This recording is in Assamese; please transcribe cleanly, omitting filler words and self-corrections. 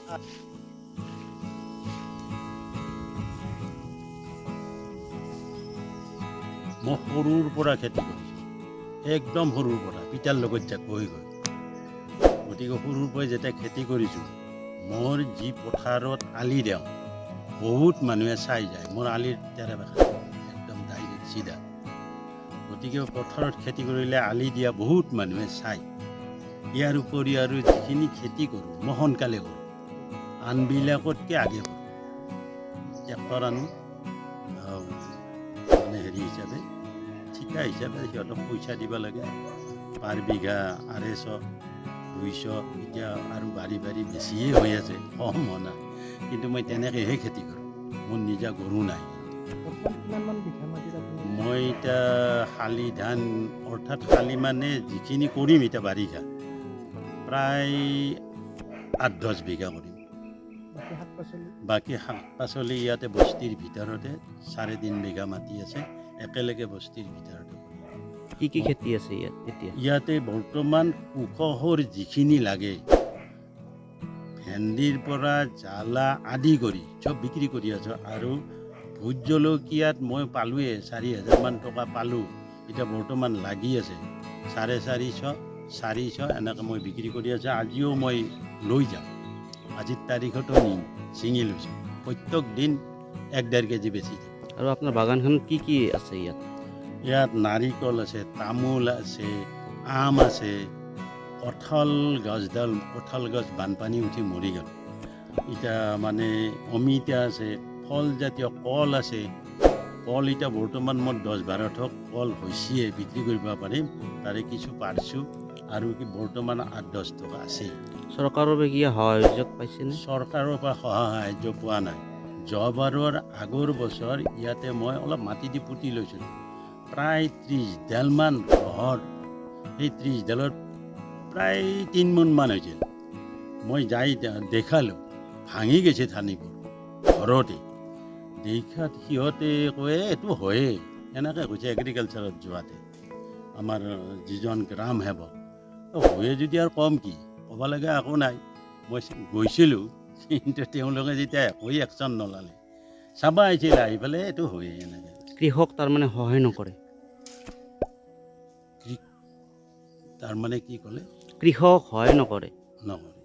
মই সৰুৰ পৰা খেতি কৰিছোঁ, একদম সৰুৰ পৰা পিতাৰ লগত যাক হৈ গৈ। গতিকে সৰুৰ পৰাই যেতিয়া খেতি কৰিছোঁ, মোৰ যি পথাৰত আলি দিওঁ বহুত মানুহে চাই যায়। মোৰ আলিৰ তেৰা-বেকা একদম ডাইৰেক্ট চিধা। গতিকে পথাৰত খেতি কৰিলে আলি দিয়া বহুত মানুহে চায়। ইয়াৰ উপৰি আৰু যিখিনি খেতি কৰোঁ মই সোনকালে কৰোঁ, আনবিলাকতকৈ আগে কৰোঁ। ট্ৰেক্টৰ আনো, মানে হেৰি হিচাপে ঠিকা হিচাপে সিহঁতক পইচা দিব লাগে। পাৰ বিঘা 250, 200, এতিয়া আৰু বাঢ়ি বাঢ়ি বেছিয়ে হৈ আছে, কম হোৱা নাই। কিন্তু মই তেনেকৈহে খেতি কৰোঁ, মোৰ নিজা গৰু নাই। মই এতিয়া শালি ধান, অৰ্থাৎ শালি মানে যিখিনি কৰিম এতিয়া বাৰিষা, প্ৰায় 8-10 বিঘা কৰিম। বাকী শাক পাচলি ইয়াতে বস্তিৰ ভিতৰতে 3.5 বিঘা মাটি আছে, একেলগে বস্তিৰ ভিতৰতে কৰিম। কি খেতি আছে ইয়াত এতিয়া? ইয়াতে বৰ্তমান কুশহৰ যিখিনি লাগে, ভেন্দিৰ পৰা জ্বালা আদি কৰি চব বিক্ৰী কৰি আছোঁ। আৰু ভোট জলকীয়াত মই পালোঁৱে 4,000 মান টকা পালোঁ। এতিয়া বৰ্তমান লাগি আছে 450, 400 এনেকৈ মই বিক্ৰী কৰি আছোঁ। আজিও মই লৈ যাম, আজিৰ তাৰিখতো ছিঙি লৈছোঁ। প্ৰত্যেক দিন 1-1.5 কেজি বেছি দিম। আৰু আপোনাৰ বাগানখনত কি আছে ইয়াত? ইয়াত নাৰিকল আছে, তামোল আছে, আম আছে, কঁঠাল গছ বানপানী উঠি মৰি গ'ল। এতিয়া মানে অমিতা আছে, ফলজাতীয় কল আছে। কল এতিয়া বৰ্তমান মোৰ 10-12 থোক কল হৈছিয়ে, বিক্ৰী কৰিব পাৰিম। তাৰে কিছু পাৰিছোঁ আৰু বৰ্তমান 8-10 টকা আছেই। চৰকাৰৰ পৰা কি সহায় পাইছেনে? চৰকাৰৰ পৰা সাহায্য পোৱা নাই। যোৱাবাৰৰ আগৰ বছৰ ইয়াতে মই অলপ মাটি দি পুতি লৈছিলোঁ, প্ৰায় 30 ডালমান ঘৰ। সেই 30 ডালত প্ৰায় 3 মোন মান হৈছিল। মই যাই দেখালোঁ, ভাঙি গৈছে ধানিবোৰ ঘৰতে। দেখাত সিহঁতে কয় এইটো হয়েই, এনেকৈ কৈছে এগ্ৰিকালচাৰত যোৱাতে আমাৰ যিজন গ্ৰাম সেৱক। হয়ে যদি আৰু কম কি ক'ব লাগে, একো নাই। মই গৈছিলোঁ, কিন্তু তেওঁলোকে যেতিয়া একোৱেই একশ্যন নল'লে, চাব আহিছিলে, আহি পেলাই এইটো হয়েই এনেকৈ। কৃষক তাৰমানে সহায় নকৰে? তাৰমানে কি ক'লে? কৃষক সহায় নকৰে। নকৰে।